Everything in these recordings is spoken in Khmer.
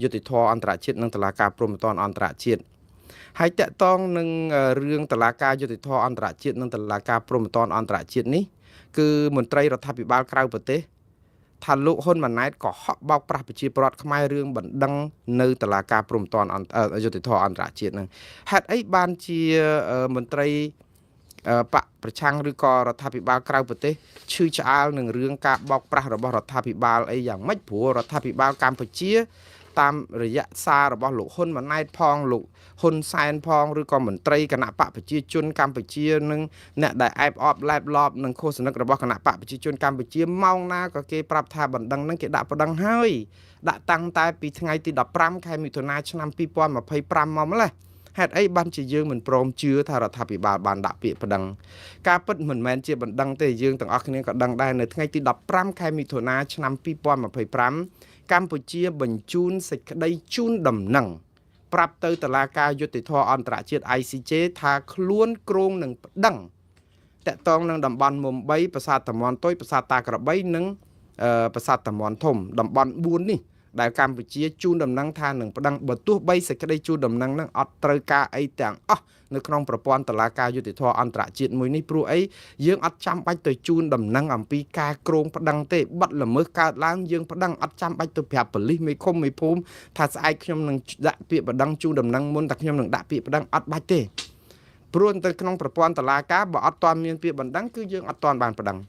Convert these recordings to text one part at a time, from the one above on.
យុតិធអន្តរជាតិនិងតុលាការព្រហ្មទណ្ឌអន្តរជាតិហើយតកតងនឹងរឿងតុលាការយុតិធអន្តរជាតិនិងតុលាការព្រហ្មទណ្ឌអន្តរជាតិនេះគឺមន្ត្រីរដ្ឋាភិបាលក្រៅប្រទេសថាលោកហ៊ុនម៉ាណែតក៏ហក់បោកប្រាស់ប្រជាពលរដ្ឋខ្មែររឿងបណ្ដឹងនៅតុលាការព្រហ្មទណ្ឌយុតិធអន្តរជាតិនឹងហេតុអីបានជាមន្ត្រីបកប្រឆាំងឬក៏រដ្ឋាភិបាលក្រៅប្រទេសឈឺឆ្អាលនឹងរឿងការបោកប្រាស់របស់រដ្ឋាភិបាលអីយ៉ាងម៉េចព្រោះរដ្ឋាភិបាលកម្ពុជាតាមរយៈសាររបស់លោកហ៊ុនម៉ាណែតផងលោកហ៊ុនសែនផងឬក៏មន្ត្រីគណៈបកប្រជាជនកម្ពុជានិងអ្នកដែលអែបអបឡែបឡប់នឹងឃោសនិករបស់គណៈបកប្រជាជនកម្ពុជាម៉ោងណាក៏គេប្រាប់ថាបណ្ដឹងនឹងគេដាក់បណ្ដឹងហើយដាក់តាំងតែពីថ្ងៃទី15ខែមិថុនាឆ្នាំ2025មកម្លេះហេតុអីបានជាយើងមិនព្រមជឿថារដ្ឋាភិបាលបានដាក់ពាក្យបណ្ដឹងការពិតមិនមែនជាបណ្ដឹងទេយើងទាំងអស់គ្នាក៏ដឹងដែរនៅថ្ងៃទី15ខែមិថុនាឆ្នាំ2025កម្ពុជាបញ្ជូនសេចក្តីជូនដំណឹងប្រាប់ទៅតុលាការយុត្តិធម៌អន្តរជាតិ ICJ ថាខ្លួនគ្រងនឹងប្តឹងតកតងនឹងតំបន់មុំ3ប្រាសាទតាមាន់តូចប្រាសាទតាក្របីនិងប្រាសាទតាមាន់ធំតំបន់4នេះដែលកម្ពុជាជូនដំណឹងថានឹងប្តឹងបើទោះបីសេចក្តីជូនដំណឹងនឹងអត់ត្រូវការអីទាំងអស់នៅក្នុងប្រព័ន្ធតុលាការយុត្តិធម៌អន្តរជាតិមួយនេះព្រោះអីយើងអត់ចាំបាច់ទៅជូនដំណឹងអំពីការក្រងប្តឹងទេបាត់ល្មើសកើតឡើងយើងប្តឹងអត់ចាំបាច់ទៅប្រាប់ប៉ូលីសមេឃុំមេភូមិថាស្អែកខ្ញុំនឹងដាក់ពាក្យប្តឹងជូនដំណឹងមុនតែខ្ញុំនឹងដាក់ពាក្យប្តឹងអត់បាច់ទេព្រោះទៅក្នុងប្រព័ន្ធតុលាការបើអត់ទាន់មានពាក្យបណ្ដឹងគឺយើងអត់ទាន់បានប្តឹង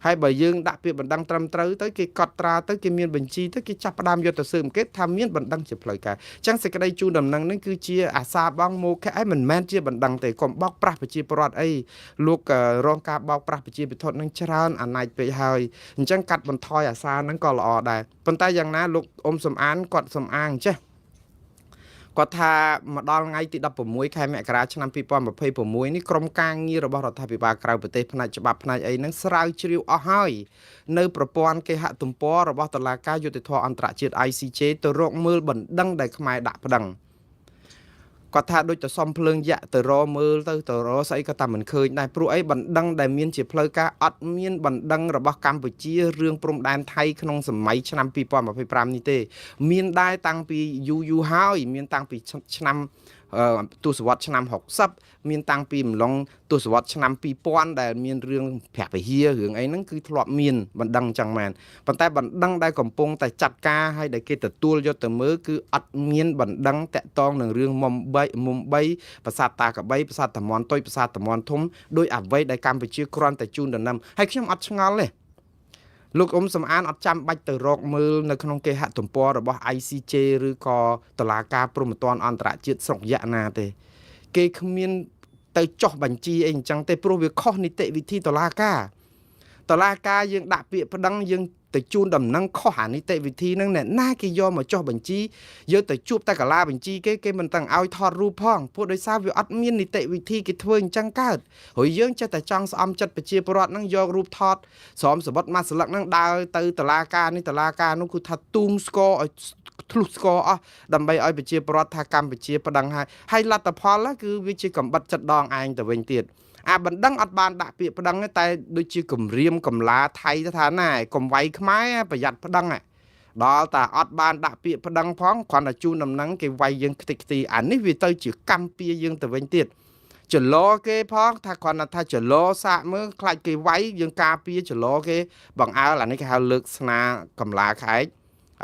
ហើយបើយើងដាក់ពាក្យបណ្ដឹងត្រឹមត្រូវទៅគេកត់ត្រាទៅគេមានបញ្ជីទៅគេចាប់ផ្ដើមយកទៅស៊ើបអង្កេតថាមានបណ្ដឹងជាផ្លូវការអញ្ចឹងសេចក្តីជូនដំណឹងនេះគឺជាអាសាបងមកខែមិនមែនជាបណ្ដឹងទេកុំបោកប្រាស់ប្រជាពលរដ្ឋអីលោករងការបោកប្រាស់ប្រជាពលរដ្ឋនឹងច្រើនអាណិចពេកហើយអញ្ចឹងកាត់បន្ថយអាសាហ្នឹងក៏ល្អដែរប៉ុន្តែយ៉ាងណាលោកអ៊ុំសំអានគាត់សំអាងចេះគាត់ថាមកដល់ថ្ងៃទី16ខែមករាឆ្នាំ2026នេះក្រុមការងាររបស់រដ្ឋាភិបាលក្រៅប្រទេសផ្នែកច្បាប់ផ្នែកអីហ្នឹងស្រាវជ្រាវអស់ហើយនៅប្រព័ន្ធគេហទំព័ររបស់តុលាការយុត្តិធម៌អន្តរជាតិ ICJ ទៅរកមើលបណ្ដឹងដែលខ្មែរដាក់ប្តឹងគាត់ថាដូចទៅសំភ្លើងយ៉ាក់ទៅរមើលទៅរស្អីក៏តែមិនឃើញដែរព្រោះអីបណ្ដឹងដែលមានជាផ្លូវការអត់មានបណ្ដឹងរបស់កម្ពុជារឿងព្រំដែនថៃក្នុងសម័យឆ្នាំ2025នេះទេមានដែរតាំងពីយូរហើយមានតាំងពីឆ្នាំទសវត្សរ៍ឆ្នាំ60មានតាំងពីម្លងទសវត្សរ៍ឆ្នាំ2000ដែលមានរឿងប្រាក់ពហិរឿងអីហ្នឹងគឺធ្លាប់មានបណ្ដឹងចឹងមែនប៉ុន្តែបណ្ដឹងដែលកំពុងតែចាត់ការឲ្យដែលគេទទួលយកទៅមើលគឺអត់មានបណ្ដឹងតាក់ទងនឹងរឿងមុំ3ប្រាសាទតាក្របីប្រាសាទតាមាន់តូចប្រាសាទតាមាន់ធំដោយអ្វីដែលកម្ពុជាគ្រាន់តែជូនដំណឹងហើយខ្ញុំអត់ឆ្ងល់ទេលោកអ៊ុំសំអានអត់ចាំបាច់ទៅរកមើលនៅក្នុងគេហទំព័ររបស់ ICJ ឬក៏តុលាការព្រហ្មទណ្ឌអន្តរជាតិស្រុកយ៉ាណាទេគេគ្មានទៅចោះបញ្ជីអីអញ្ចឹងទេព្រោះវាខុសនីតិវិធីតុលាការយើងដាក់ពាក្យប្តឹងយើងទៅជូនដំណឹងខុសអានីតិវិធីហ្នឹងអ្នកណាគេយកមកចោះបញ្ជីយកទៅជួបតែកាឡាបញ្ជីគេមិនទាំងឲ្យថតរូបផងព្រោះដោយសារវាអត់មាននីតិវិធីគេធ្វើអញ្ចឹងកើតហើយយើងចេះតែចង់ស្អំចិត្តប្រជាពលរដ្ឋហ្នឹងយករូបថតស្រោមសបុតមួយស្លឹកហ្នឹងដើរទៅតុលាការនេះតុលាការនោះគឺថាទូងស្គរឲ្យធ្លុះស្គរអស់ដើម្បីឲ្យប្រជាពលរដ្ឋថាកម្ពុជាប្តឹងហើយលទ្ធផលគឺវាជាកំបិតចិត្តដងឯងទៅវិញទៀតអាបណ្ដឹងអត់បានដាក់ពាក្យប្តឹងតែដូចជាគម្រាមកំឡាថៃទៅថាណាកុំវាយខ្មែរប្រយ័ត្នប្តឹងដល់តែអត់បានដាក់ពាក្យប្តឹងផងគ្រាន់តែជូនដំណឹងគេវាយយើងខ្ទេចខ្ទីអានេះវាទៅជាកម្មពៀយើងទៅវិញទៀតចលោគេផងថាគ្រាន់តែថាចលោសាកមើលខ្លាចគេវាយយើងការពារចលោគេបងអើអានេះគេហៅលើកស្នាកំឡាក្អែក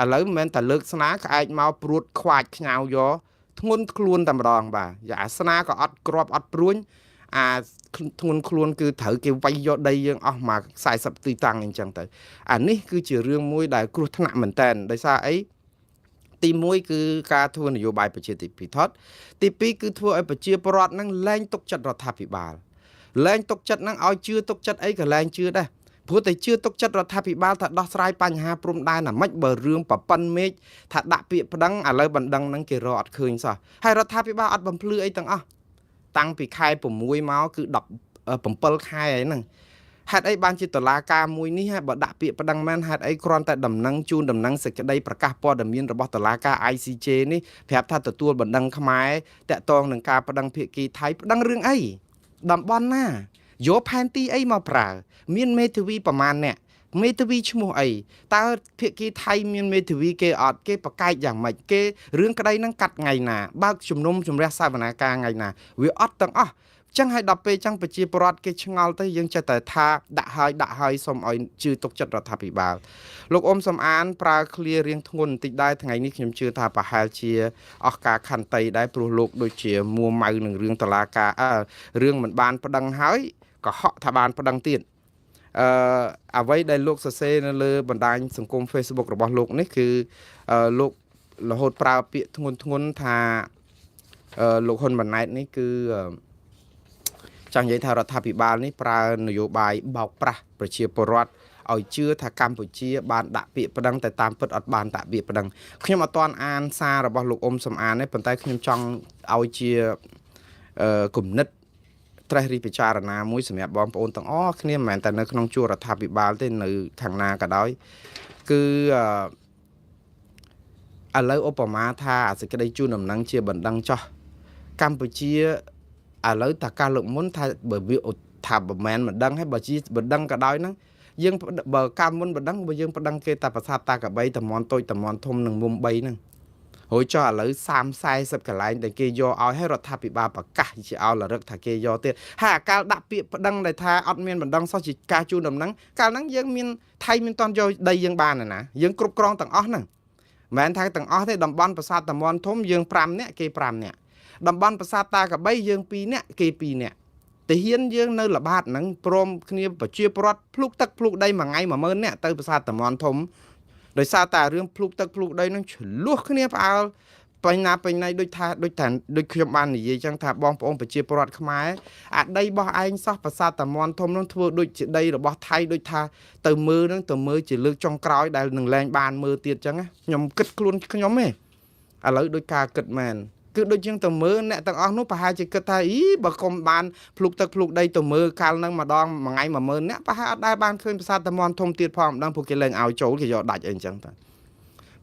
ឥឡូវមិនមែនតែលើកស្នាក្អែកមកព្រួតខ្វាចខ្ញៅយកធ្ងន់ខ្លួនតែម្ដងបាទអាស្នាក៏អត់ក្របអត់ព្រួញអាធ្ងន់ខ្លួនគឺត្រូវគេវាយយកដីយើងអស់មក40ទីតាំងអញ្ចឹងទៅអានេះគឺជារឿងមួយដែលគ្រោះថ្នាក់មែនតើដោយសារអីទី1គឺការធ្វើនយោបាយប្រជាធិបតេយ្យទី2គឺធ្វើឲ្យប្រជាពលរដ្ឋនឹងលែងទុកចិត្តរដ្ឋាភិបាលលែងទុកចិត្តនឹងឲ្យជឿទុកចិត្តអីក៏លែងជឿដែរព្រោះតែជឿទុកចិត្តរដ្ឋាភិបាលថាដោះស្រាយបញ្ហាព្រំដែនអាម៉េចបើរឿងប៉ប៉ិនមេឃថាដាក់ពាក្យប្តឹងឥឡូវបណ្ដឹងនឹងគេរកអត់ឃើញសោះហើយរដ្ឋាភិបាលអត់បំភ្លឺអីទាំងអស់តាំងពីខែ6មកគឺ17ខែហ្នឹងហេតុអីបានជាតុលាការមួយនេះបើដាក់ពាក្យប្តឹងមែនហេតុអីគ្រាន់តែដំណឹងជូនដំណឹងសេចក្តីប្រកាសព័ត៌មានរបស់តុលាការ ICJ នេះប្រាប់ថាទទួលបណ្ដឹងខ្មែរតាក់ទងនឹងការប្តឹងភាគីថៃប្តឹងរឿងអីតំបន់ណាយកផែនទីអីមកប្រើមានមេធាវីប្រមាណអ្នក មេធាវីឈ្មោះអីតើភាគីថៃមានមេធាវីគេអត់គេប្រកែកយ៉ាងម៉េចគេរឿងក្តីហ្នឹងកាត់ថ្ងៃណាបើកជំនុំជម្រះសវនាការថ្ងៃណាវាអត់ទាំងអស់ចឹងហើយដល់ពេលចឹងប្រជាពលរដ្ឋគេឆ្ងល់ទៅយើងចេះតែថាដាក់ហើយសូមឲ្យជឿទុកចិត្តរដ្ឋាភិបាលលោកអ៊ុំសំអានប្រើឃ្លារៀងធ្ងន់បន្តិចដែរថ្ងៃនេះខ្ញុំជឿថាប្រហែលជាអស់ការខន្តីដែរព្រោះលោកដូចជាមួម៉ៅនឹងរឿងតុលាការរឿងមិនបានប្តឹងហើយកុហកថាបានប្តឹងទៀតអ្វីដែលលោកសរសេរនៅលើបណ្ដាញសង្គម Facebook របស់លោកនេះគឺលោករហូតប្រើពាក្យធ្ងន់ថាលោកហ៊ុនម៉ាណែតនេះគឺចង់និយាយថារដ្ឋាភិបាលនេះប្រើនយោបាយបោកប្រាស់ប្រជាពលរដ្ឋឲ្យជឿថាកម្ពុជាបានដាក់ពាក្យប្តឹងតែតាមពិតអត់បានដាក់ពាក្យប្តឹងខ្ញុំអត់ទាន់អានសាររបស់លោកអ៊ុំសំអានទេប៉ុន្តែខ្ញុំចង់ឲ្យជាគំនិតត្រេះរិះពិចារណាមួយសម្រាប់បងប្អូនទាំងអស់គ្នាមិនមែនតែនៅក្នុងជួររដ្ឋាភិបាលទេនៅខាងណាក៏ដោយគឺឥឡូវឧបមាថាសេចក្តីជូនដំណឹងជាបណ្ដឹងចោះកម្ពុជាឥឡូវតាកាលលើកមុនថាបើវាថាមិនមែនមិនដឹងហើយបើជាបណ្ដឹងក៏ដោយហ្នឹងយើងបើកាលមុនបណ្ដឹងបើយើងបណ្ដឹងគេតែប្រាសាទតាកបីតំនតូចតំនធំនឹងមុំ3ហ្នឹងហើយចុះឥឡូវ30-40កន្លែងដែលគេយកឲ្យឲ្យរដ្ឋាភិបាលប្រកាសជាឲ្យលរឹកថាគេយកទៀតហើយអាកាលដាក់ពាក្យប្តឹងដែលថាអត់មានបណ្ដឹងសោះជាការជូនដំណឹងកាលហ្នឹងយើងមានថៃមានតន់យកដីយើងបានណាយើងគ្រប់គ្រងទាំងអស់ហ្នឹងមិនមែនថាទាំងអស់ទេតំបន់ប្រាសាទតំនធំយើង5នាក់គេ5នាក់តំបន់ប្រាសាទតាកបីយើង2នាក់គេ2នាក់ទាហានយើងនៅល្បាតហ្នឹងព្រមគ្នាប្រជាពលរដ្ឋភ្លុកទឹកភ្លុកដីមួយថ្ងៃ10000នាក់ទៅប្រាសាទតំនធំដោយសារតែរឿងភ្លុកទឹកភ្លុកដីហ្នឹងឆ្លោះគ្នាផ្អើលពេញណាពេញណៃដូចខ្ញុំបាននិយាយចឹងថាបងប្អូនប្រជាពលរដ្ឋខ្មែរអាដីរបស់ឯងសោះប្រាសាទតំនធំហ្នឹងធ្វើដូចជាដីរបស់ថៃដូចថាទៅមើលហ្នឹងទៅមើលជាលើកចុងក្រោយដែលនឹងលែងបានមើលទៀតចឹងខ្ញុំគិតខ្លួនខ្ញុំទេឥឡូវដូចការគិតមែនគឺដូចជាងទៅមើលអ្នកទាំងអស់នោះប្រហែលជាគិតថាបើកុំបានភ្លុកទឹកភ្លុកដីទៅមើលកាលហ្នឹងម្ដងមួយថ្ងៃ10000នាក់ប្រហែលអត់ដែលបានឃើញប្រាសាទតំនធំទៀតផងម្ដងពួកគេលែងឲ្យចូលគេយកដាច់អីចឹងតែ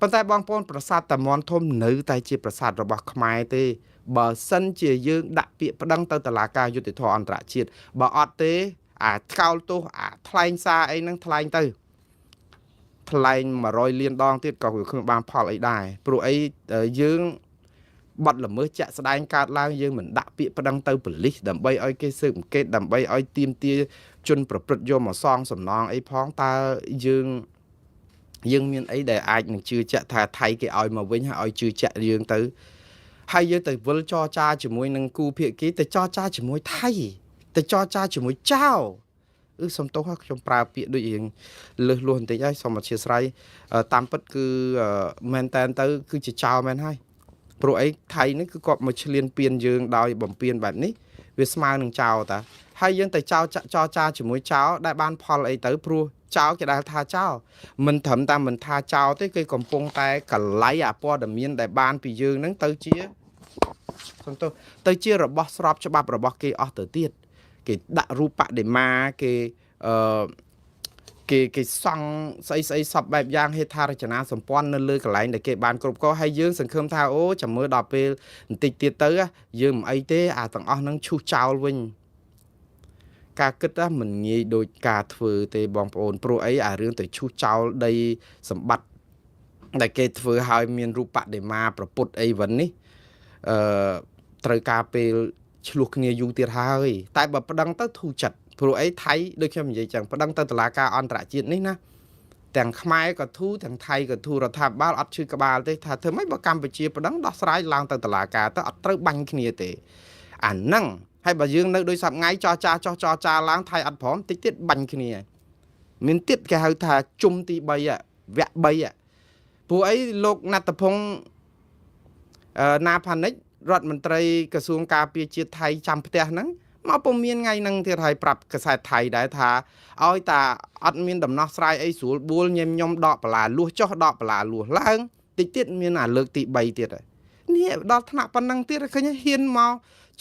ប៉ុន្តែបងប្អូនប្រាសាទតំនធំនៅតែជាប្រាសាទរបស់ខ្មែរទេបើសិនជាយើងដាក់ពាក្យប្តឹងទៅតុលាការយុត្តិធម៌អន្តរជាតិបើអត់ទេអាថ្កោលទោសអាថ្លែងសារអីហ្នឹងថ្លែងទៅថ្លែង100លានដងទៀតក៏គ្មានបានផលអីដែរព្រោះអីយើងបាត់ល្មើសចាក់ស្ដែងកើតឡើងយើងមិនដាក់ពាក្យប្តឹងទៅប៉ូលីសដើម្បីឲ្យគេស៊ើបអង្កេតដើម្បីឲ្យទាមទារជនប្រព្រឹត្តយកមកសងសំណងអីផងតើយើងមានអីដែលអាចនឹងជឿជាក់ថាថៃគេឲ្យមកវិញហើយឲ្យជឿជាក់យើងទៅហើយយើងទៅវិលចរចាជាមួយនឹងគូភាគីទៅចរចាជាមួយថៃទៅចរចាជាមួយចៅសំទោសខ្ញុំប្រើពាក្យដូចរៀងលើសលួសបន្តិចហើយសូមអធិស្ឋានតាមពិតគឺមែនតែនទៅគឺជាចៅមែនហើយព្រោះអីថៃនេះគឺគាត់មកឈ្លានពានយើងដោយបំពានបែបនេះវាស្មើនឹងចៅតាហើយយើងទៅចរចាជាមួយចៅដែលបានផលអីទៅព្រោះចៅគេដែលថាចៅមិនត្រឹមតែមិនថាចៅទេគេកំពុងតែកលៃអាព័ត៌មានដែលបានពីយើងហ្នឹងទៅជាសំទោសទៅជារបស់ស្របច្បាប់របស់គេអស់ទៅទៀតគេដាក់រូបបដិមាគេគេសង់ស្អីសពបែបយ៉ាងហេដ្ឋារចនាសម្ព័ន្ធនៅលើកន្លែងដែលគេបានគ្រប់គ្រងហើយយើងសង្ឃឹមថាអូចាំមើលដល់ពេលបន្តិចទៀតទៅយើងមិនអីទេអាទាំងអស់ហ្នឹងឈូសចោលវិញការគិតមិនងាយដូចការធ្វើទេបងប្អូនព្រោះអីអារឿងទៅឈូសចោលដីសម្បត្តិដែលគេធ្វើឲ្យមានរូបបដិមាប្រពុតអីវិញនេះត្រូវការពេលឆ្លោះគ្នាយូរទៀតហើយតែបើប្តឹងទៅធូរចិត្តព្រោះអីថៃដូចខ្ញុំនិយាយចឹងប្តឹងទៅតុលាការអន្តរជាតិនេះណាទាំងខ្មែរក៏ធូរទាំងថៃក៏ធូររដ្ឋាភិបាលអត់ឈឺក្បាលទេថាធ្វើម៉េចបើកម្ពុជាប្តឹងដោះស្រាយឡើងទៅតុលាការទៅអត់ត្រូវបាញ់គ្នាទេអាហ្នឹងហើយបើយើងនៅដោយសប្ងៃចរចាឡើងថៃអត់ព្រមតិចទៀតបាញ់គ្នាមានទៀតគេហៅថាជុំទី3វគ្គ3ព្រោះអីលោកណាត់តភងណាផានិចរដ្ឋមន្ត្រីក្រសួងការពារជាតិថៃចាំផ្ទះហ្នឹងមកពុំមានថ្ងៃហ្នឹងទៀតហើយប្រាប់កាសែតថៃដែរថាឲ្យតាអត់មានដំណោះស្រាយអីស្រួលបួលញញខ្ញុំដកបលាលួសចុះដកបលាលួសឡើងតិចទៀតមានអាលើកទី3ទៀតហើយនេះដល់ថ្នាក់ប៉ុណ្ណឹងទៀតឃើញហ៊ានមក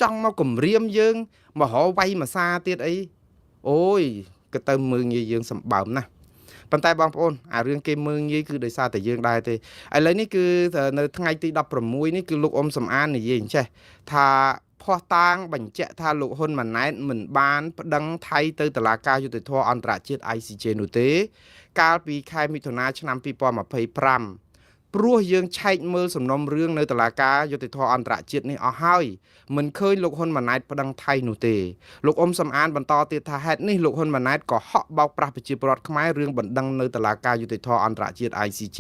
ចង់មកគំរាមយើងមករវាយមួយសាទៀតអីអូយក៏ទៅមើងងាយយើងសម្បើមណាស់ប៉ុន្តែបងប្អូនអារឿងគេមើងងាយគឺដោយសារតែយើងដែរទេឥឡូវនេះគឺនៅថ្ងៃទី16នេះគឺលោកអ៊ុំសំអាននិយាយអញ្ចេះថា ភ័ស្តុតាងបញ្ជាក់ថាលោកហ៊ុនម៉ាណែតមិនបានប្តឹងថៃទៅតុលាការយុត្តិធម៌អន្តរជាតិ ICJ នោះទេកាលពីខែមិថុនាឆ្នាំ2025ព្រោះយើងឆែកមើលសំណុំរឿងនៅតុលាការយុត្តិធម៌អន្តរជាតិនេះអស់ហើយមិនឃើញលោកហ៊ុនម៉ាណែតប្តឹងថៃនោះទេលោកអ៊ុំសំអានបន្តទៀតថាហេតុនេះលោកហ៊ុនម៉ាណែតក៏ហក់បោកប្រាស់ប្រជាពលរដ្ឋខ្មែររឿងបណ្ដឹងនៅតុលាការយុត្តិធម៌អន្តរជាតិ ICJ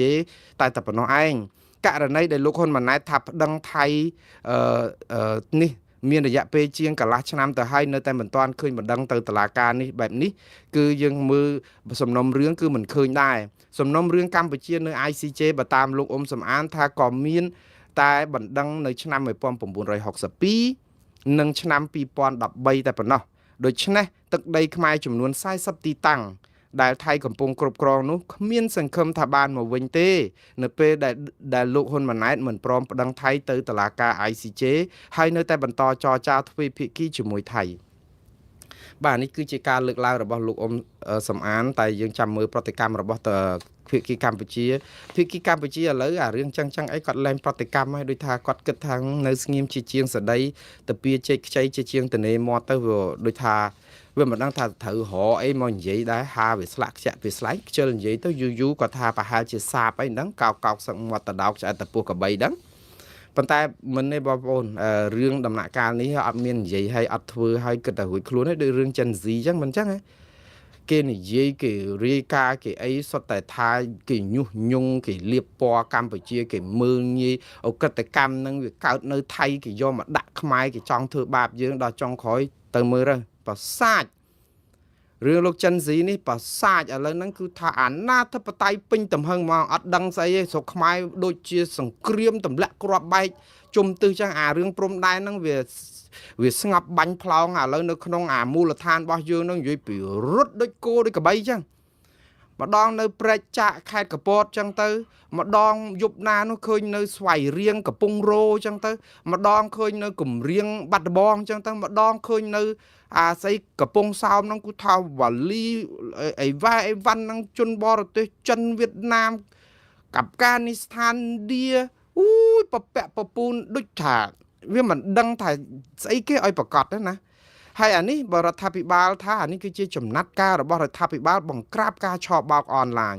តែប៉ុណ្ណោះឯងករណីដែលលោកហ៊ុនម៉ាណែតថាប្តឹងថៃនេះមានរយៈពេលជាងកន្លះឆ្នាំទៅហើយនៅតែមិនទាន់ឃើញបណ្ដឹងទៅតុលាការនេះបែបនេះគឺយើងមើលសំណុំរឿងគឺមិនឃើញដែរសំណុំរឿងកម្ពុជានៅ ICJ បើតាមលោកអ៊ុំសំអានថាក៏មានតែបណ្ដឹងនៅឆ្នាំ1962និងឆ្នាំ2013តែប៉ុណ្ណោះដូច្នេះទឹកដីខ្មែរចំនួន40ទីតាំងដែលថៃកំពុងគ្រប់គ្រងនោះគ្មានសង្ឃឹមថាបានមកវិញទេនៅពេលដែលលោកហ៊ុនម៉ាណែតមិនព្រមប្តឹងថៃទៅតុលាការ ICJ ហើយនៅតែបន្តចរចាទ្វេភាគីជាមួយថៃបាទនេះគឺជាការលើកឡើងរបស់លោកអ៊ុំសំអានតែយើងចាំមើលប្រតិកម្មរបស់ភាគីកម្ពុជាឥឡូវអារឿងចឹងអីគាត់លែងប្រតិកម្មហើយដូចថាគាត់គិតថានៅស្ងៀមជាជាងសដីទៅពីជ័យខ្ចីជាជាងតនេមាត់ទៅដូចថាវាមិនដឹងថាត្រូវរកអីមកនិយាយដែរហាវាស្លាក់ខ្ជាក់វាស្លែងខ្ជិលនិយាយទៅយូរគាត់ថាប្រហែលជាសាបអីហ្នឹងកោកសឹកមាត់តដោកឆ្អែតតពោះកបីហ្នឹងប៉ុន្តែមិនទេបងប្អូនរឿងដំណាក់កាលនេះអត់មាននិយាយឲ្យអត់ធ្វើឲ្យគិតតែរួចខ្លួនទេដូចរឿងចិនស៊ីអញ្ចឹងមិនអញ្ចឹងហ៎គេនិយាយគេរាយការណ៍គេអីសុទ្ធតែថាគេញុះញង់គេលៀបពណ៌កម្ពុជាគេមើលងាយអក្រិតកម្មនឹងវាកើតនៅថៃគេយកមកដាក់ខ្មែរគេចង់ធ្វើបាបយើងដល់ចុងក្រោយទៅមើលទៅប្រសាចរឿងលោកចិនស៊ីនេះប្រសាចឥឡូវហ្នឹងគឺថាអាណាធិបតេយ្យពេញទំហឹងហ្មងអត់ដឹងស្អីទេស្រុកខ្មែរដូចជាសង្គ្រាមទម្លាក់គ្រាប់បែកជុំទិសចឹងអារឿងព្រំដែនហ្នឹងវាស្ងប់បាញ់ផ្លោងឥឡូវនៅក្នុងអាមូលដ្ឋានរបស់យើងហ្នឹងនិយាយពីរត់ដូចគោដូចកបីចឹងម្ដងនៅព្រែកចាក់ខេត្តកពតចឹងទៅម្ដងយប់ណានោះឃើញនៅស្វាយរៀងកំពង់រោចឹងទៅម្ដងឃើញនៅគម្រៀងបាត់ដំបងចឹងទៅម្ដងឃើញនៅអាស្អីកំពង់សោមហ្នឹងគឺថាវ៉ាលីអីវ៉ាន់ហ្នឹងជនបរទេសចិនវៀតណាមអាហ្វហ្គានីស្ថានឥណ្ឌាអូយពពាក់ពពូនដូចថាវាមិនដឹងថាស្អីគេឲ្យប្រកាសទេណាហើយអានេះបរដ្ឋាភិបាលថាអានេះគឺជាចំណាត់ការរបស់រដ្ឋាភិបាលបង្ក្រាបការឆបោកអនឡាញ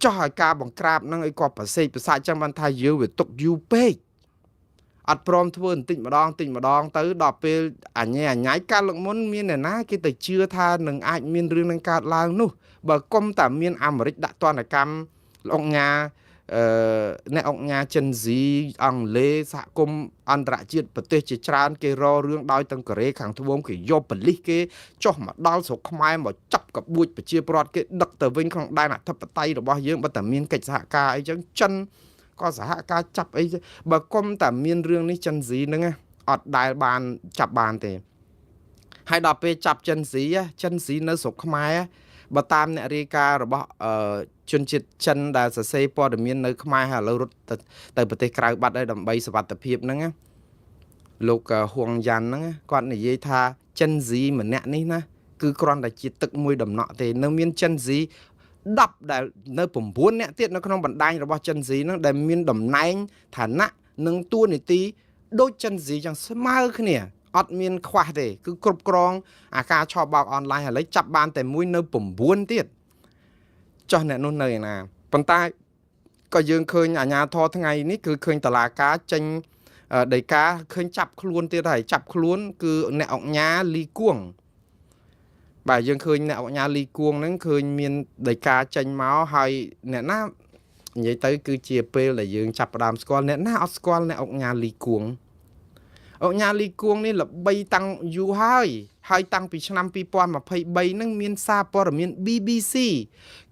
ចោះឲ្យការបង្ក្រាបហ្នឹងឲ្យគាត់ប្រសេកប្រសាចចឹងបានថាយើងវាទុកយូរពេកអត់ព្រមធ្វើបន្តិចម្ដងទៅដល់ពេលអញ្ញៃកាលលើកមុនមានអ្នកណាគេទៅជឿថានឹងអាចមានរឿងនឹងកើតឡើងនោះបើគុំតែមានអាមេរិកដាក់ទណ្ឌកម្មលោកញ៉ាអ្នកអង្គការចិនស៊ីអង់គ្លេសសហគមន៍អន្តរជាតិប្រទេសជាច្រើនគេររឿងដោយទាំងកូរ៉េខាងត្បូងគេយកប៉ូលីសគេចុះមកដល់ស្រុកខ្មែរមកចាប់កបួចប្រជាពលរដ្ឋគេដឹកទៅវិញក្នុងដែនអធិបតេយ្យរបស់យើងបើតែមានកិច្ចសហការអីចឹងចិនក៏សហការចាប់អីបើគុំតែមានរឿងនេះចិនស៊ីហ្នឹងអត់ដែលបានចាប់បានទេហើយដល់ពេលចាប់ចិនស៊ីនៅស្រុកខ្មែរបើតាមអ្នករាយការណ៍របស់ជនជាតិចិនដែលសរសេរព័ត៌មាននៅខ្មែរហើយឥឡូវរត់ទៅប្រទេសក្រៅបាត់ហើយដើម្បីសុវត្ថិភាពហ្នឹងលោកហួងយ៉ាន់ហ្នឹងគាត់និយាយថាចិនស៊ីម្នាក់នេះណាគឺគ្រាន់តែជាទឹកមួយដំណក់ទេនៅមានចិនស៊ី10ដែលនៅ9អ្នកទៀតនៅក្នុងបណ្ដាញរបស់ចិនស៊ីហ្នឹងដែលមានតំណែងឋានៈនិងតួនាទីដូចចិនស៊ីចឹងស្មើគ្នាអត់មានខ្វះទេគឺគ្រប់គ្រងអាការឆបោកអនឡាញឥឡូវចាប់បានតែមួយនៅ9ទៀតចុះអ្នកនោះនៅឯណាប៉ុន្តែក៏យើងឃើញអាជ្ញាធរថ្ងៃនេះគឺឃើញតឡាការចេញដីកាឃើញចាប់ខ្លួនទៀតហើយចាប់ខ្លួនគឺអ្នកអង្គការលីគួងបាទយើងឃើញអ្នកអង្គការលីគួងហ្នឹងឃើញមានដីកាចេញមកហើយអ្នកណានិយាយទៅគឺជាពេលដែលយើងចាប់ផ្ដើមស្គាល់អ្នកណាអត់ស្គាល់អ្នកអង្គការលីគួងអង្គការលីគួងនេះល្បីតាំងយូរហើយតាំងពីឆ្នាំ2023ហ្នឹងមានសារព័ត៌មាន BBC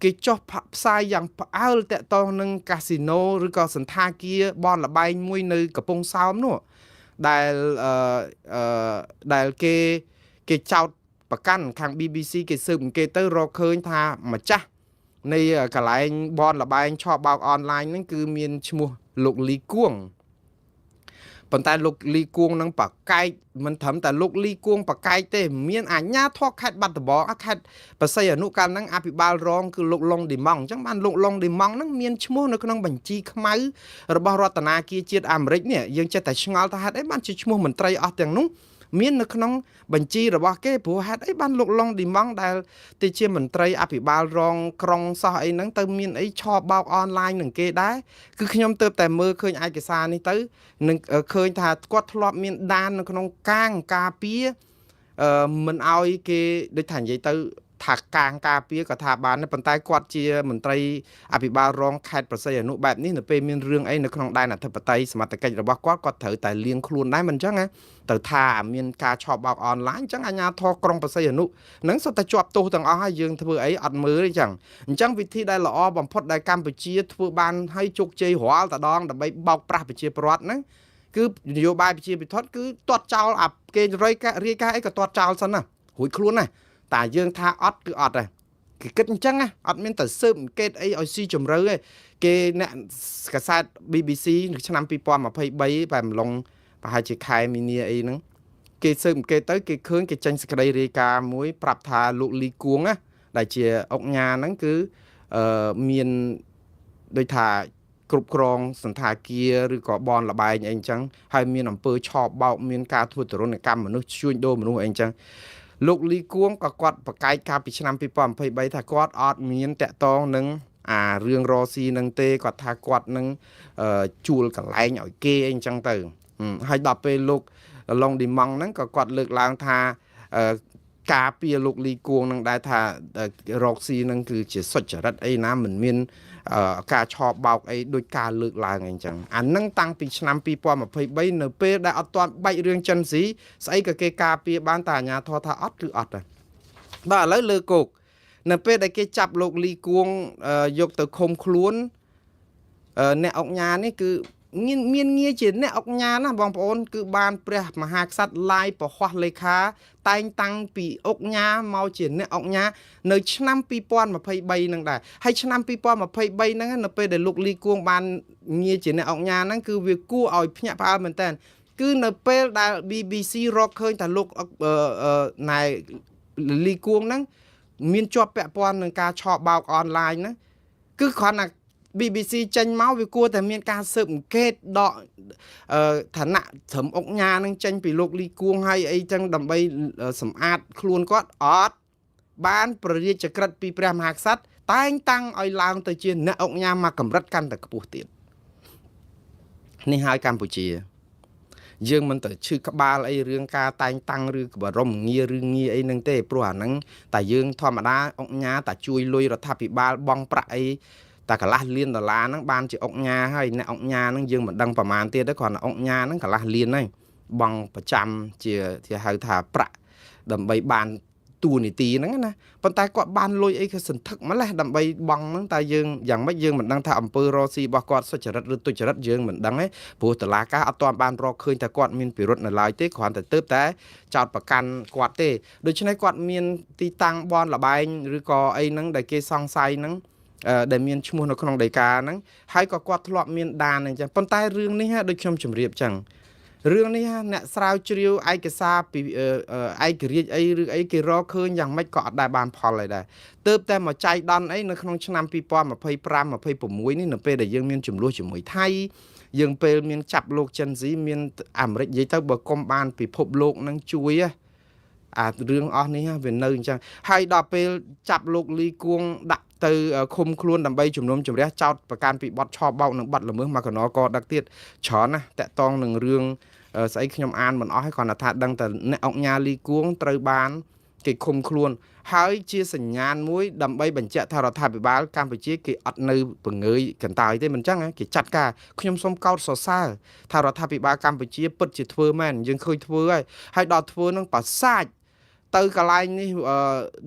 គេចុះផ្សាយយ៉ាងផ្អើលតាក់ទងនឹងកាស៊ីណូឬក៏សន្តាគារបនលបែងមួយនៅកំពង់សោមនោះដែលគេចោទប្រកាន់ខាង BBC គេស៊ើបអង្កេតទៅរកឃើញថាម្ចាស់នៃកន្លែងបនលបែងឆបោកអនឡាញហ្នឹងគឺមានឈ្មោះលោកលីគួង ប៉ុន្តែលោកលីគួងនឹងបកែកមិនត្រឹមតែលោកលីគួងបកែកទេមានអាជ្ញាធរខេត្តបាត់ដំបងខេត្តបរសៃអនុកាលហ្នឹងអភិបាលរងគឺលោកឡុងឌីម៉ង់អញ្ចឹងបានលោកឡុងឌីម៉ង់ហ្នឹងមានឈ្មោះនៅក្នុងបញ្ជីខ្មៅរបស់រដ្ឋាភិបាលជាតិអាមេរិកនេះយើងចេះតែឆ្ងល់ថាហេតុអីបានជាឈ្មោះមន្ត្រីអស់ទាំងនោះមាននៅក្នុងបញ្ជីរបស់គេព្រោះហេតុអីបានលោកឡុងឌីម៉ង់ដែលទីជាមន្ត្រីអភិបាលរងក្រុងសោះអីហ្នឹងទៅមានអីឆបោកអនឡាញនឹងគេដែរគឺខ្ញុំទើបតែមើលឃើញឯកសារនេះទៅនឹងឃើញថាគាត់ធ្លាប់មានដាននៅក្នុងកាងការពារមិនឲ្យគេដូចថានិយាយទៅថាកាងការពារក៏ថាបានប៉ុន្តែគាត់ជាមន្ត្រីអភិបាលរងខេត្តប្រសិទ្ធអនុបែបនេះនៅពេលមានរឿងអីនៅក្នុងដែនអធិបតេយ្យសមត្ថកិច្ចរបស់គាត់ត្រូវតែលៀងខ្លួនដែរមិនអញ្ចឹងណាទៅថាមានការឆបោកអនឡាញអញ្ចឹងអាជ្ញាធរក្រុងប្រសិទ្ធអនុនឹងសុទ្ធតែជាប់ទោសទាំងអស់ហើយយើងធ្វើអីអត់មើលទេអញ្ចឹងវិធីដែលល្អបំផុតដែលកម្ពុជាធ្វើបានឲ្យជោគជ័យរាល់តដងដើម្បីបោកប្រាស់ប្រជាពលរដ្ឋហ្នឹងគឺនយោបាយប្រជាពិធគឺទាត់ចោលអាគេរាយការណ៍អីក៏ទាត់ចោលសិនណារួចខ្លួនណាតែយើងថាអត់គឺអត់ដែរគេគិតអញ្ចឹងណាអត់មានតែស៊ើបអង្កេតអីឲ្យស៊ីជម្រៅទេគេអ្នកកាសែត BBC នៅឆ្នាំ2023បែបម្លងប្រហែលជាខែមីនាអីហ្នឹងគេស៊ើបអង្កេតទៅគេឃើញគេចេញសេចក្តីរាយការណ៍មួយប្រាប់ថាលោកលីគួងណាដែលជាអុកញ៉ាហ្នឹងគឺមានដូចថាគ្រប់គ្រងសន្តាគារឬក៏បនលបែងអីអញ្ចឹងហើយមានអំពើឆបោកមានការធ្វើទរណកម្មមនុស្សជួញដូរមនុស្សអីអញ្ចឹងលោកលីគួងក៏គាត់ប្រកែកកាលពីឆ្នាំ2023ថាគាត់អត់មានតាក់ទងនឹងរឿងរស៊ីនឹងទេគាត់ថាគាត់នឹងជួលកន្លែងឲ្យគេអីអញ្ចឹងទៅហើយដល់ពេលលោកឡុងឌីម៉ង់ហ្នឹងក៏គាត់លើកឡើងថាការពារលោកលីគួងនឹងដែរថារកស៊ីនឹងគឺជាសុចរិតអីណាមិនមានការឆបបោកអីដោយការលើកឡើងអីចឹងអានឹងតាំងពីឆ្នាំ2023នៅពេលដែលអត់ទាន់បាច់រឿងចិនស៊ីស្អីក៏គេការពារបានតែអាជ្ញាធរថាអត់គឺអត់ដែរបាទឥឡូវលើគោកនៅពេលដែលគេចាប់លោកលីគួងយកទៅឃុំខ្លួនអ្នកអុកញ៉ានេះគឺមានងារជាអ្នកអុកញ៉ាណាបងប្អូនគឺបានព្រះមហាក្សត្រឡាយប្រហោះលេខាតែងតាំងពីអុកញ៉ាមកជាអ្នកអុកញ៉ានៅឆ្នាំ2023នឹងដែរហើយឆ្នាំ2023ហ្នឹងនៅពេលដែលលោកលីគួងបានងារជាអ្នកអុកញ៉ាហ្នឹងគឺវាគួរឲ្យភ្ញាក់ផ្អើលមែនតើគឺនៅពេលដែល BBC រកឃើញថាលោកណែលីគួងហ្នឹងមានជាប់ពាក់ព័ន្ធនឹងការឆបោកអនឡាញហ្នឹងគឺគ្រាន់តែBBC ចេញមកវាគួរតែមានការស៊ើបអង្កេតដកឋានៈត្រឹមអុកញ៉ានឹងចេញពីលោកលីគួងហើយអីចឹងដើម្បីសម្អាតខ្លួនគាត់អត់បានព្រះរាជក្រឹត្យពីព្រះមហាក្សត្រតែងតាំងឲ្យឡើងទៅជាអ្នកអុកញ៉ាមកកម្រិតកាន់តែខ្ពស់ទៀតនេះហើយកម្ពុជាយើងមិនទៅឈឺក្បាលអីរឿងការតែងតាំងឬបរមងារឬងារអីហ្នឹងទេព្រោះអាហ្នឹងតែយើងធម្មតាអុកញ៉ាតែជួយលុយរដ្ឋាភិបាលបង់ប្រាក់អីតែកន្លះលានដុល្លារហ្នឹងបានជាអុកញ៉ាហើយអ្នកអុកញ៉ាហ្នឹងយើងមិនដឹងប្រមាណទៀតទេគ្រាន់តែអុកញ៉ាហ្នឹងកន្លះលានហើយបង់ប្រចាំជាហៅថាប្រាក់ដើម្បីបានតួនាទីហ្នឹងណាប៉ុន្តែគាត់បានលុយអីក៏សន្ធឹកម្លេះដើម្បីបង់ហ្នឹងតែយើងយ៉ាងម៉េចយើងមិនដឹងថាអំពើរកស៊ីរបស់គាត់សុចរិតឬទុច្ចរិតយើងមិនដឹងទេព្រោះតុលាការអត់ទាន់បានរកឃើញថាគាត់មានពិរុទ្ធនៅឡើយទេគ្រាន់តែទើបតែចោទប្រកាន់គាត់ទេដូច្នេះគាត់មានទីតាំងបនលបែងឬក៏អីហ្នឹងដែលគេសង្ស័យហ្នឹងដែលមានឈ្មោះនៅក្នុងដីកាហ្នឹងហើយក៏គាត់ធ្លាប់មានដានអញ្ចឹងប៉ុន្តែរឿងនេះដូចខ្ញុំជម្រាបអញ្ចឹងរឿងនេះអ្នកស្រាវជ្រាវឯកសារពីឯករាជ្យអីឬអីគេរកឃើញយ៉ាងម៉េចក៏អត់ដែលបានផលអីដែរទើបតែមកចៃដន្យអីនៅក្នុងឆ្នាំ2025 26នេះនៅពេលដែលយើងមានចំនួនជាមួយថៃយើងពេលមានចាប់លោកចិនស៊ីមានអាមេរិកនិយាយទៅបើកុំបានពិភពលោកនឹងជួយរឿងអស់នេះវានៅអញ្ចឹងហើយដល់ពេលចាប់លោកលីគួងដាក់ទៅឃុំខ្លួនដើម្បីជំនុំជម្រះចោតប្រកាន់ពីបទឆបោកនិងបទល្មើសមកកណកដឹកទៀតច្រើនណាស់តាក់តងនឹងរឿងស្អីខ្ញុំអានមិនអស់ហើយគ្រាន់តែថាដឹងតែអ្នកអុកញ៉ាលីគួងត្រូវបានគេឃុំខ្លួនហើយជាសញ្ញាណមួយដើម្បីបញ្ជាក់ថារដ្ឋាភិបាលកម្ពុជាគេអត់នៅពង្រើយកន្តើយទេមិនអញ្ចឹងគេចាត់ការខ្ញុំសូមកោតសរសើរថារដ្ឋាភិបាលកម្ពុជាពិតជាធ្វើមែនយើងឃើញធ្វើហើយដល់ធ្វើនឹងប្រសាទទៅកន្លែងនេះ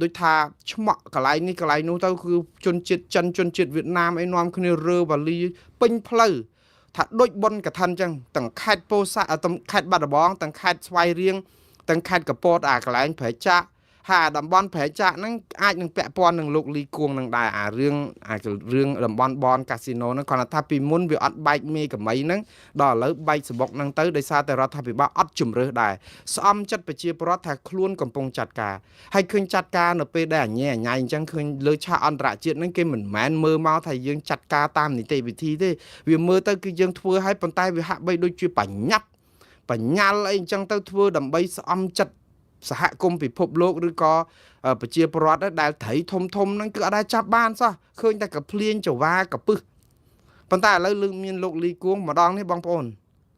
ដូចថាឆ្មក់កន្លែងនេះកន្លែងនោះទៅគឺជនជាតិចិនជនជាតិវៀតណាមអីនាំគ្នារើវ៉ាលីពេញផ្លូវថាដូចបុណ្យកឋិនអញ្ចឹងទាំងខេត្តពោធិ៍សាត់ទាំងខេត្តបាត់ដំបងទាំងខេត្តស្វាយរៀងទាំងខេត្តកពតកន្លែងប្រែចាក់ ហាតំបន់ប្រែចាក់ហ្នឹងអាចនឹងពាក់ព័ន្ធនឹងលោកលីគួងនឹងដែររឿងតំបន់បនកាស៊ីណូហ្នឹងគាត់ថាពីមុនវាអត់បែកមេកមីហ្នឹងដល់ឥឡូវបែកសបុកហ្នឹងទៅដោយសារតែរដ្ឋាភិបាលអត់ជំរើសដែរស្អំចិត្តប្រជាពលរដ្ឋថាខ្លួនកំពុងចាត់ការហើយឃើញចាត់ការនៅពេលដែលអញ្ញែអញ្ចឹងឃើញលើឆាកអន្តរជាតិហ្នឹងគេមិនមែនមើលមកថាយើងចាត់ការតាមនីតិវិធីទេវាមើលទៅគឺយើងធ្វើឲ្យប៉ុន្តែវាហាក់បីដូចជាបញ្ញល់អីអញ្ចឹងទៅធ្វើដើម្បីស្អំចិត្តសហគមន៍ពិភពលោកឬក៏ប្រជាពលរដ្ឋដែលត្រីធំហ្នឹងគឺអត់ដែលចាប់បានសោះឃើញតែកភ្លៀងចង្វាកពឹសប៉ុន្តែឥឡូវលើមានលោកលីគួងម្ដងនេះបងប្អូន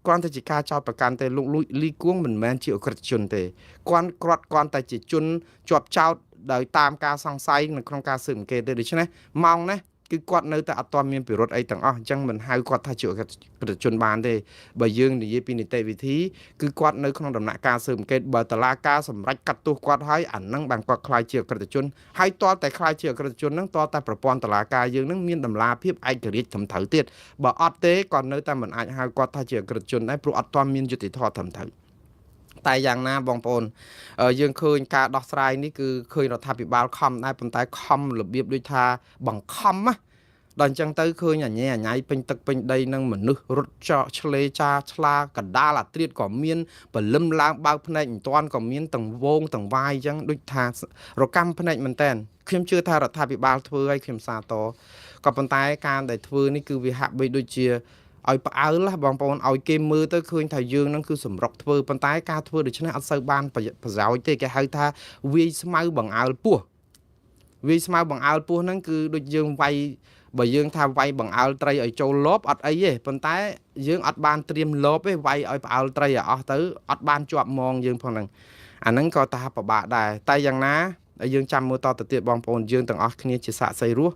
គ្រាន់តែជាការចោទប្រកាន់ទេលោកលីគួងមិនមែនជាអក្រិតជនទេគាត់គ្រាន់តែជាជនជាប់ចោទដោយតាមការសង្ស័យនៅក្នុងការស៊ើបអង្កេតទេដូច្នេះម៉ោងនេះគឺគាត់នៅតែអត់ទាន់មានពិរុទ្ធអីទាំងអស់អញ្ចឹងមិនហៅគាត់ថាជាអក្រិតជនបានទេបើយើងនិយាយពីនីតិវិធីគឺគាត់នៅក្នុងដំណាក់កាលស៊ើបអង្កេតបើតុលាការសម្រេចកាត់ទោសគាត់ហើយអានឹងបានគាត់ខ្លាយជាអក្រិតជនហើយតតែខ្លាយជាអក្រិតជនហ្នឹងតតែប្រព័ន្ធតុលាការយើងហ្នឹងមានតម្លាភាពឯករាជ្យត្រឹមត្រូវទៀតបើអត់ទេគាត់នៅតែមិនអាចហៅគាត់ថាជាអក្រិតជនដែរព្រោះអត់ទាន់មានយុត្តិធម៌ត្រឹមត្រូវតែយ៉ាងណាបងប្អូនយើងឃើញការដោះស្រាយនេះគឺឃើញរដ្ឋាភិបាលខំដែរប៉ុន្តែខំរបៀបដូចថាបង្ខំណាដល់អញ្ចឹងទៅឃើញអញ្ញៃពេញទឹកពេញដីនឹងមនុស្សរត់ចោឆ្លេចាឆ្លាកដាលអាត្រៀតក៏មានបលឹមឡើងបើកភ្នែកមិនតាន់ក៏មានទាំងវងទាំងវាយអញ្ចឹងដូចថារកម្មភ្នែកមែនតើខ្ញុំជឿថារដ្ឋាភិបាលធ្វើឲ្យខ្ញុំសាទរក៏ប៉ុន្តែការដែលធ្វើនេះគឺវាហាក់បីដូចជាឲ្យផ្អើលបងប្អូនឲ្យគេមើលទៅឃើញថាយើងនឹងគឺសម្រុកធ្វើប៉ុន្តែការធ្វើដូច្នេះអត់សូវបានប្រយោជន៍ទេគេហៅថាវាយស្មៅបង្អើលពោះហ្នឹងគឺដូចយើងវាយបើយើងថាវាយបង្អើលត្រីឲ្យចូលលបអត់អីទេប៉ុន្តែយើងអត់បានត្រៀមលបទេវាយឲ្យផ្អើលត្រីឲ្យអស់ទៅអត់បានជាប់មងយើងផងហ្នឹងអាហ្នឹងក៏ថាពិបាកដែរតែយ៉ាងណាយើងចាំមើលតទៅទៀតបងប្អូនយើងទាំងអស់គ្នាជាសាក្សីរស់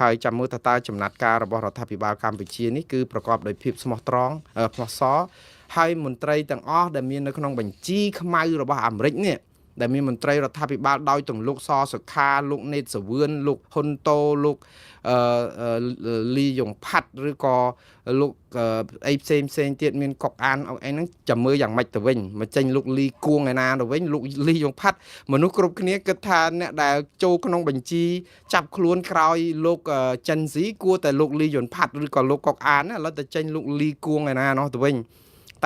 ហើយចាំមើលតើចំណាត់ការរបស់រដ្ឋាភិបាលកម្ពុជានេះគឺប្រកបដោយភាពស្មោះត្រង់ផ្លោះសហើយមន្ត្រីទាំងអស់ដែលមាននៅក្នុងបញ្ជីខ្មៅរបស់អាមេរិកនេះដែលមានមន្ត្រីរដ្ឋាភិបាលដោយទាំងលោកសសុខាលោកណេតសវឿនលោកហ៊ុនតូលោកលីយ៉ុងផាត់ឬក៏លោកអីផ្សេងទៀតមានកុកអានអីហ្នឹងចាំមើលយ៉ាងម៉េចទៅវិញមកចេញលោកលីគួងឯណាទៅវិញលោកលីយ៉ុងផាត់មនុស្សគ្រប់គ្នាគិតថាអ្នកដែលចូលក្នុងបញ្ជីចាប់ខ្លួនក្រោយលោកចិនស៊ីគួរតែលោកលីយ៉ុងផាត់ឬក៏លោកកុកអានឥឡូវតែចេញលោកលីគួងឯណានោះទៅវិញ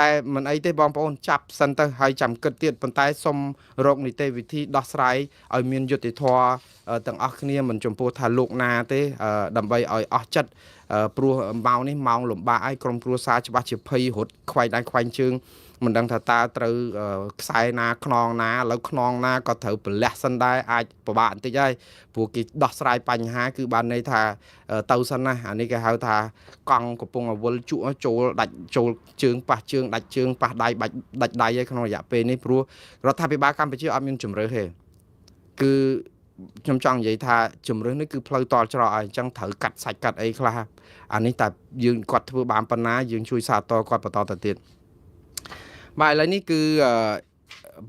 តែមិនអីទេបងប្អូនចាប់សិនទៅហើយចាំគិតទៀតប៉ុន្តែសុំរកនីតិវិធីដោះស្រាយឲ្យមានយុត្តិធម៌ទាំងអស់គ្នាមិនចំពោះថាលោកណាទេដើម្បីឲ្យអស់ចិត្តព្រោះម៉ោងនេះម៉ោងលំបាកឲ្យក្រុមគ្រួសារច្បាស់ជាភ័យរត់ខ្វែងដៃខ្វែងជើងមិនដឹងថាតើត្រូវខ្សែណាខ្នងណាឥឡូវខ្នងណាក៏ត្រូវប្រលះសិនដែរអាចពិបាកបន្តិចហើយព្រោះគេដោះស្រាយបញ្ហាគឺបានន័យថាទៅសិនណាអានេះគេហៅថាកង់កំពុងអវលជក់ចូលដាច់ចូលជើងប៉ះជើងដាច់ជើងប៉ះដៃដាច់ដៃហើយក្នុងរយៈពេលនេះព្រោះរដ្ឋាភិបាលកម្ពុជាអត់មានជំរើសទេគឺខ្ញុំចង់និយាយថាជំរើសនេះគឺផ្លូវតល់ច្រកឲ្យអញ្ចឹងត្រូវកាត់សាច់កាត់អីខ្លះអានេះតែយើងគាត់ធ្វើបានប៉ុណ្ណាយើងជួយសាទរគាត់បន្តទៅទៀតបាទឥឡូវនេះគឺ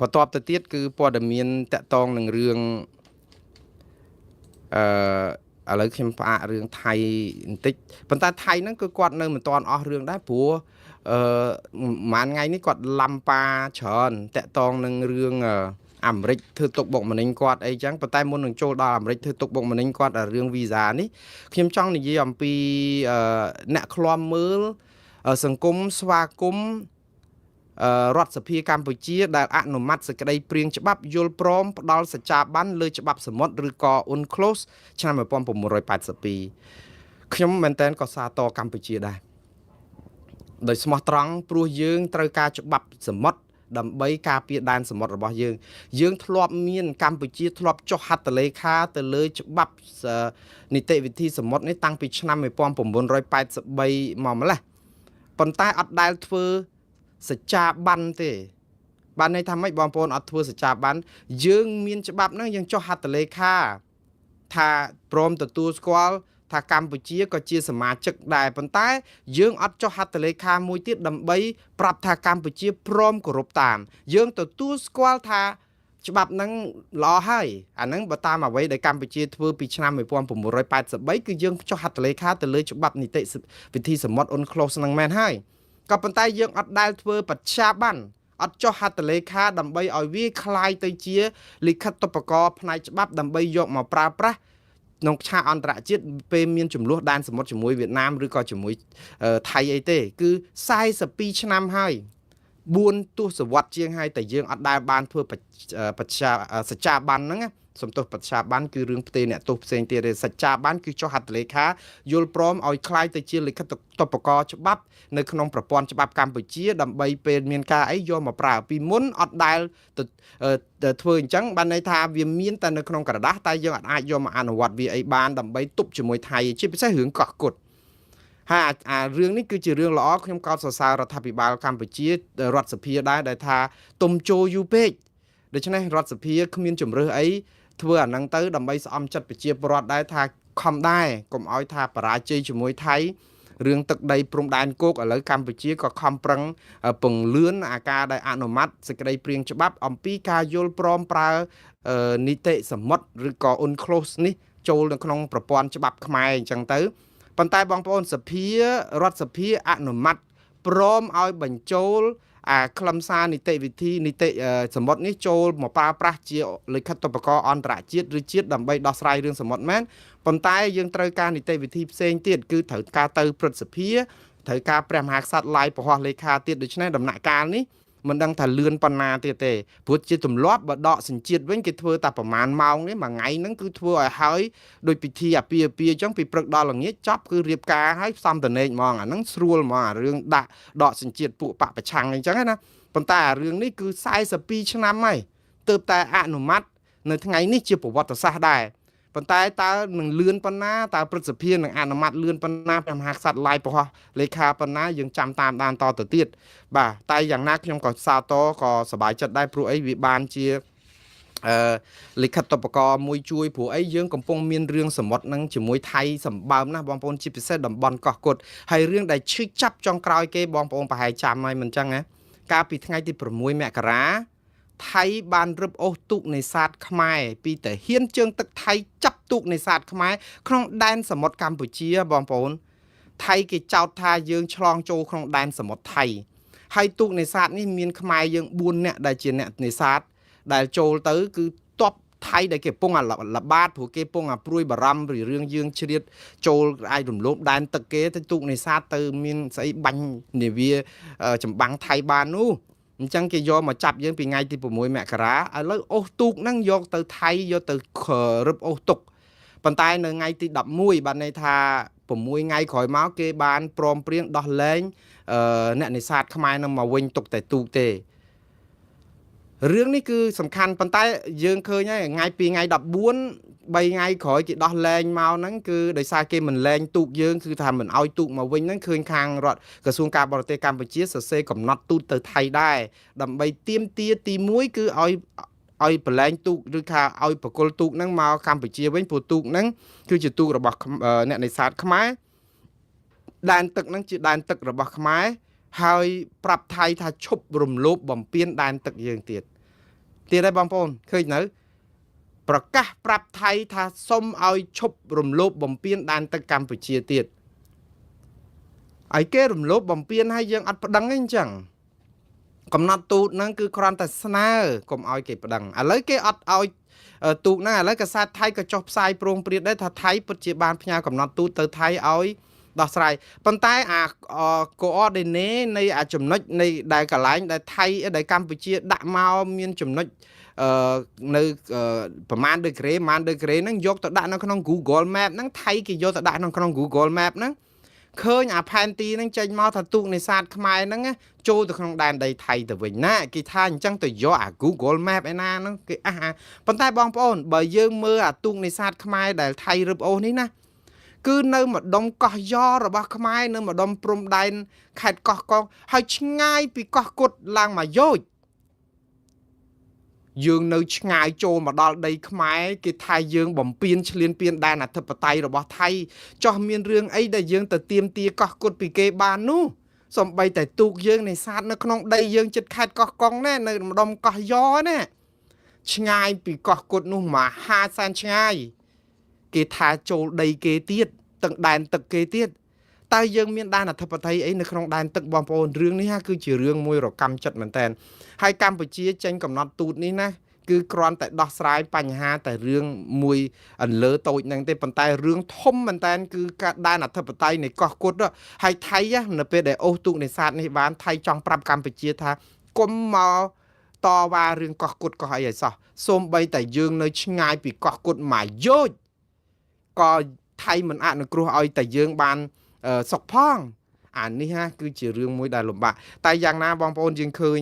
បន្តទៅទៀតគឺព័ត៌មានតកតងនឹងរឿងឥឡូវខ្ញុំផ្អាករឿងថៃបន្តិចប៉ុន្តែថៃហ្នឹងគឺគាត់នៅមិនទាន់អស់រឿងដែរព្រោះប្រហែលថ្ងៃនេះគាត់ឡំប៉ាច្រើនតកតងនឹងរឿងអាមេរិកធ្វើទុកបុកម្នេញគាត់អីចឹងប៉ុន្តែមុននឹងចូលដល់អាមេរិកធ្វើទុកបុកម្នេញគាត់រឿងវីសានេះខ្ញុំចង់និយាយអំពីអ្នកឃ្លាំមើលសង្គមស្វាគមន៍រដ្ឋសភាកម្ពុជាដែលអនុម័តសេចក្តីព្រាងច្បាប់យល់ព្រមផ្ដល់សច្ចាប័នលើច្បាប់សមុទ្រឬក៏ UNCLOS ឆ្នាំ1982ខ្ញុំមែនតើក៏សាទរកម្ពុជាដែរដោយស្មោះត្រង់ព្រោះយើងត្រូវការច្បាប់សមុទ្រដើម្បីការពារដែនសមុទ្ររបស់យើងធ្លាប់មានកម្ពុជាធ្លាប់ចុះហត្ថលេខាទៅលើច្បាប់នីតិវិធីសមុទ្រនេះតាំងពីឆ្នាំ1983មកម្លេះប៉ុន្តែអត់ដែលធ្វើសច្ចាប័នទេបានន័យថាម៉េចបងប្អូនអត់ធ្វើសច្ចាប័នយើងមានច្បាប់ហ្នឹងយើងចុះហត្ថលេខាថាព្រមទទួលស្គាល់ថាកម្ពុជាក៏ជាសមាជិកដែរប៉ុន្តែយើងអត់ចុះហត្ថលេខាមួយទៀតដើម្បីប្រាប់ថាកម្ពុជាព្រមគោរពតាមយើងទទួលស្គាល់ថាច្បាប់ហ្នឹងល្អហើយអាហ្នឹងបើតាមអ្វីដែលកម្ពុជាធ្វើពីឆ្នាំ1983គឺយើងចុះហត្ថលេខាទៅលើច្បាប់នីតិវិធីសមុទ្រ UNCLOS ហ្នឹងមែនហើយក៏ប៉ុន្តែយើងអត់ដែលធ្វើបច្ចាប័ន អត់ចុះហត្ថលេខាដើម្បីឲ្យវាคล้ายទៅជាលិខិតតុបករផ្នែកច្បាប់ដើម្បីយកមកប្រើប្រាស់ក្នុងឆាកអន្តរជាតិពេលមានចំនួនដែនសមុទ្រជាមួយវៀតណាមឬក៏ជាមួយថៃអីទេគឺ42ឆ្នាំហើយ4ទសវត្សរ៍ជាងហើយតែយើងអត់ដែលបានធ្វើបច្ចាសច្ចាប័នហ្នឹងសំទោសបច្ចាប័នគឺរឿងផ្ទេរអ្នកទោសផ្សេងទៀតទេសច្ចាប័នគឺចុះហត្ថលេខាយល់ព្រមឲ្យคล้ายទៅជាលិខិតតុបករច្បាប់នៅក្នុងប្រព័ន្ធច្បាប់កម្ពុជាដើម្បីពេលមានការអីយកមកប្រើពីមុនអត់ដែលធ្វើអញ្ចឹងបានន័យថាវាមានតែនៅក្នុងក្រដាស់តែយើងអាចយកមកអនុវត្តវាអីបានដើម្បីទប់ជាមួយថៃជាពិសេសរឿងកោះកុដហើយរឿងនេះគឺជារឿងល្អខ្ញុំកោតសរសើររដ្ឋាភិបាលកម្ពុជារដ្ឋសភាដែរដែលថាទុំចូលយូរពេកដូច្នេះរដ្ឋសភាគ្មានជំរឿសអីធ្វើអាហ្នឹងទៅដើម្បីស្អំចិត្តប្រជាពលរដ្ឋដែរថាខំដែរកុំឲ្យថាបរាជ័យជាមួយថៃរឿងទឹកដីព្រំដែនគោកឥឡូវកម្ពុជាក៏ខំប្រឹងពង្លឿនអាការដែលអនុម័តសេចក្តីព្រាងច្បាប់អំពីការយល់ព្រមប្រើនីតិសមុទ្រឬក៏ UNCLOS នេះចូលនៅក្នុងប្រព័ន្ធច្បាប់ខ្មែរអញ្ចឹងទៅប៉ុន្តែបងប្អូនសភារដ្ឋសភាអនុម័តព្រមឲ្យបញ្ចូលខ្លឹមសារនីតិវិធីនីតិសមុទ្រនេះចូលមកប្រើប្រាស់ជាលិខិតតុបករអន្តរជាតិឬជាតិដើម្បីដោះស្រាយរឿងសមុទ្រមែនប៉ុន្តែយើងត្រូវការនីតិវិធីផ្សេងទៀតគឺត្រូវការទៅព្រឹទ្ធសភាត្រូវការព្រះមហាក្សត្រឡាយពហោះលេខាទៀតដូច្នេះដំណាក់កាលនេះមិនដឹងថាលឿនប៉ុណ្ណាទៀតទេព្រោះជាទម្លាប់បើដកសញ្ជាតិវិញគេធ្វើតែប្រហែលម៉ោងនេះមួយថ្ងៃហ្នឹងគឺធ្វើឲ្យហើយដោយពិធីអាពាហ៍អញ្ចឹងពីព្រឹកដល់ល្ងាចចប់គឺរៀបការហើយផ្សំតនេកហ្មងអាហ្នឹងស្រួលហ្មងអារឿងដាក់ដកសញ្ជាតិពួកបពប្រឆាំងអញ្ចឹងណាប៉ុន្តែអារឿងនេះគឺ42ឆ្នាំហើយទើបតែអនុម័តនៅថ្ងៃនេះជាប្រវត្តិសាស្ត្រដែរប៉ុន្តែតើនឹងលឿនប៉ុណ្ណាតើព្រឹទ្ធសភានឹងអនុម័តលឿនប៉ុណ្ណាព្រះមហាក្សត្រឡាយពហោះលេខាប៉ុណ្ណាយើងចាំតាមដានតទៅទៀតបាទតែយ៉ាងណាខ្ញុំក៏សាទរក៏សប្បាយចិត្តដែរព្រោះអីវាបានជាលិខិតតុបករមួយជួយព្រោះអីយើងកំពុងមានរឿងសមុទ្រនឹងជាមួយថៃសម្បើមណាស់បងប្អូនជាពិសេសតំបន់កោះកុដហើយរឿងដែលឈឺចាប់ចុងក្រោយគេបងប្អូនប្រហែលចាំហើយមិនអញ្ចឹងណាកាលពីថ្ងៃទី6មករាថៃបានរឹបអូសទូកនេសាទខ្មែរពីតាហ៊ានជើងទឹកថៃចាប់ទូកនេសាទខ្មែរក្នុងដែនសមុទ្រកម្ពុជាបងប្អូនថៃគេចោទថាយើងឆ្លងចូលក្នុងដែនសមុទ្រថៃហើយទូកនេសាទនេះមានខ្មែរយើង4នាក់ដែលជាអ្នកនេសាទដែលចូលទៅគឺតបថៃដែលគេពងអាលបាតព្រោះគេពងអាព្រួយបារម្ភពីរឿងយើងជ្រៀតចូលអាចរំលោភដែនទឹកគេទៅទូកនេសាទទៅមានស្អីបាញ់នាវាចម្បាំងថៃបាននោះអញ្ចឹងគេយកមកចាប់យើងពីថ្ងៃទី6មករាឥឡូវអូសទូកហ្នឹងយកទៅថៃយកទៅរឹបអូសទុកប៉ុន្តែនៅថ្ងៃទី11បានន័យថា6ថ្ងៃក្រោយមកគេបានព្រមព្រៀងដោះលែងអ្នកនេសាទខ្មែរនឹងមកវិញទុកតែទូកទេរឿងនេះគឺសំខាន់ប៉ុន្តែយើងឃើញហើយថ្ងៃ2ថ្ងៃ14 3ថ្ងៃក្រោយគេដោះលែងមកហ្នឹងគឺដោយសារគេមិនលែងទូកយើងគឺថាមិនអោយទូកមកវិញហ្នឹងឃើញខាងរដ្ឋក្រសួងការបរទេសកម្ពុជាសរសេរកំណត់ទូតទៅថៃដែរដើម្បីទាមទារទី1គឺឲ្យប្រឡែងទូកឬថាឲ្យបកគលទូកហ្នឹងមកកម្ពុជាវិញព្រោះទូកហ្នឹងគឺជាទូករបស់អ្នកនេសាទខ្មែរដែនទឹកហ្នឹងជាដែនទឹករបស់ខ្មែរហើយប្រាប់ថៃថាឈប់រំលោភបំពានដែនទឹកយើងទៀតហើយបងប្អូនឃើញនៅប្រកាសប្រាប់ថៃថាសុំឲ្យឈប់រំលោភបំពានដែនទឹកកម្ពុជាទៀតឲ្យគេរំលោភបំពានឲ្យយើងអត់ប្តឹងអីអញ្ចឹងកំណត់ទូតហ្នឹងគឺគ្រាន់តែស្នើកុំឲ្យគេប្តឹងឥឡូវគេអត់ឲ្យទូកហ្នឹងឥឡូវកាសែតថៃក៏ចុះផ្សាយប្រងព្រាតដែរថាថៃពិតជាបានផ្ញើកំណត់ទូតទៅថៃឲ្យដោះស្រាយប៉ុន្តែcoordinate នៃចំណុចនៃដែលកន្លែងដែលថៃដែលកម្ពុជាដាក់មកមានចំណុចនៅប្រមាណដឺក្រេហ្នឹងយកទៅដាក់នៅក្នុង Google Map ហ្នឹងថៃគេយកទៅដាក់ក្នុង Google Map ហ្នឹងឃើញអាផែនទីហ្នឹងចេញមកថាទូកនេសាទខ្មែរហ្នឹងចូលទៅក្នុងដែនដីថៃទៅវិញណាគេថាអញ្ចឹងទៅយកអា Google Map ឯណាហ្នឹងគេប៉ុន្តែបងប្អូនបើយើងមើលអាទូកនេសាទខ្មែរដែលថៃរឹបអូសនេះណាគឺនៅម្ដុំកោះយ៉របស់ខ្មែរនៅម្ដុំព្រំដែនខេត្តកោះកុងហើយឆ្ងាយពីកោះកុដឡើងមកយោជយើងនៅឆ្ងាយចូលមកដល់ដីខ្មែរគេថាយើងបំពេញឈ្លានពានដែនអធិបតេយ្យរបស់ថៃចោះមានរឿងអីដែលយើងទៅទាមទារកោះកុដពីគេបាននោះសំបីតែទូកយើងនេសាទនៅក្នុងដីយើងជិតខេត្តកោះកុងណានៅម្ដុំកោះយ៉ណាឆ្ងាយពីកោះកុដនោះមហាសែនឆ្ងាយគេថាចូលដីគេទៀតទាំងដែនទឹកគេទៀត តើយើងមានដែនអធិបតេយ្យអីនៅក្នុងដែនទឹកបងប្អូនរឿងនេះគឺជារឿងមួយរកម្មចិត្តមែនតើហើយកម្ពុជាចេញកំណត់ទូតនេះណាគឺគ្រាន់តែដោះស្រាយបញ្ហាតែរឿងមួយអន្លើតូចហ្នឹងទេប៉ុន្តែរឿងធំមែនតើគឺការដែនអធិបតេយ្យនៃកោះកុដហើយថៃនៅពេលដែលអូសទូកនេសាទនេះបានថៃចង់ប្រាប់កម្ពុជាថាកុំមកតវ៉ារឿងកោះកុដកោះអីឲ្យសោះសូម្បីតែយើងនៅឆ្ងាយពីកោះកុដមួយយោជក៏ថៃមិនអនុគ្រោះឲ្យតែយើងបានសុខផងអានេះគឺជារឿងមួយដែលលំបាកតែយ៉ាងណាបងប្អូនយើងឃើញ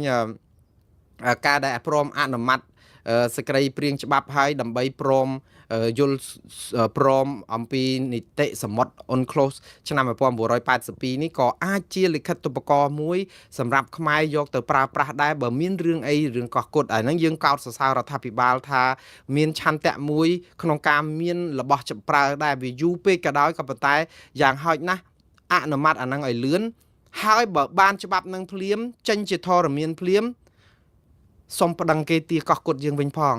ការដែលព្រមអនុម័តសេចក្តីព្រៀងច្បាប់ឲ្យដើម្បីព្រមយល់ព្រមអំពីនីតិសមុទ្រ UNCLOS ឆ្នាំ1982នេះក៏អាចជាលិខិតទុបករមួយសម្រាប់ខ្មែរយកទៅប្រើប្រាស់ដែរបើមានរឿងអីរឿងកោះកុដអាហ្នឹងយើងកោតសរសើររដ្ឋាភិបាលថាមានឆន្ទៈមួយក្នុងការមានរបស់ចប្រើដែរវាយូរពេកក៏ដោយក៏ប៉ុន្តែយ៉ាងហោចណាស់អនុម័តអាហ្នឹងឲ្យលឿនហើយបើបានច្បាប់នឹងភ្លាមចេញជាធរមានភ្លាមសុំប្តឹងគេទីកោះកុដយើងវិញផង